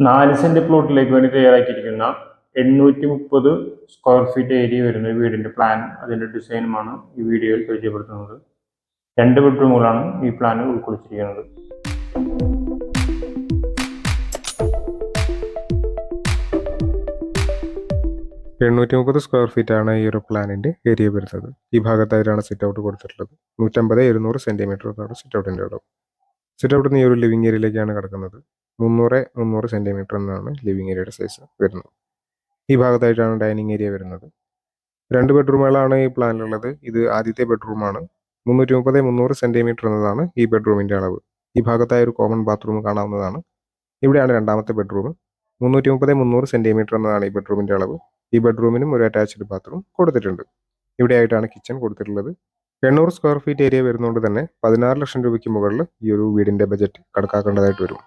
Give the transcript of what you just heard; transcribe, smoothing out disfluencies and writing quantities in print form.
4 saint പ്ലോട്ടിലേക്ക് വേണ്ടി തയ്യാറാക്കിയിരിക്കുന്ന 830 square feet area വരുന്ന വീടിന്റെ പ്ലാൻ അതിന്റെ ഡിസൈനുമാണ് ഈ വീഡിയോയിൽ പരിചയപ്പെടുത്തുന്നത്. 2 ബെഡ്റൂമുകളാണ് ഈ പ്ലാനിൽ ഉൾക്കൊള്ളിച്ചിരിക്കുന്നത്. സ്ക്വയർ ഫീറ്റ് ആണ് ഈ ഒരു പ്ലാനിന്റെ ഏരിയ വരുന്നത്. ഈ ഭാഗത്തായിട്ടാണ് സിറ്റ് ഔട്ട് കൊടുത്തിട്ടുള്ളത്. 150-200 സെന്റിമീറ്റർ സിറ്റ് ഔട്ടിന്റെ അളവ്. സിറ്റ് ഔട്ട് ഈ ഒരു ലിവിംഗ് ഏരിയയിലേക്കാണ് കിടക്കുന്നത്. 300-300 സെന്റിമീറ്റർ എന്നാണ് ലിവിംഗ് ഏരിയയുടെ സൈസ് വരുന്നത്. ഈ ഭാഗത്തായിട്ടാണ് ഡൈനിങ് ഏരിയ വരുന്നത്. 2 ബെഡ്റൂമുകളാണ് ഈ പ്ലാനിലുള്ളത്. ഇത് ആദ്യത്തെ ബെഡ്റൂമാണ്. 330-300 സെന്റിമീറ്റർ എന്നതാണ് ഈ ബെഡ്റൂമിന്റെ അളവ്. ഈ ഭാഗത്തായി ഒരു കോമൺ ബാത്റൂം കാണാവുന്നതാണ്. ഇവിടെയാണ് രണ്ടാമത്തെ ബെഡ്റൂം. 330-300 സെന്റിമീറ്റർ എന്നതാണ് ഈ ബെഡ്റൂമിന്റെ അളവ്. ഈ ബെഡ്റൂമിനും ഒരു അറ്റാച്ച്ഡ് ബാത്റൂം കൊടുത്തിട്ടുണ്ട്. ഇവിടെയായിട്ടാണ് കിച്ചൺ കൊടുത്തിട്ടുള്ളത്. 800 സ്ക്വയർ ഫീറ്റ് ഏരിയ വരുന്നതുകൊണ്ട് തന്നെ 16 ലക്ഷം രൂപയ്ക്ക് മുകളിൽ ഈ ഒരു വീടിന്റെ ബജറ്റ് കണക്കാക്കേണ്ടതായിട്ട് വരും.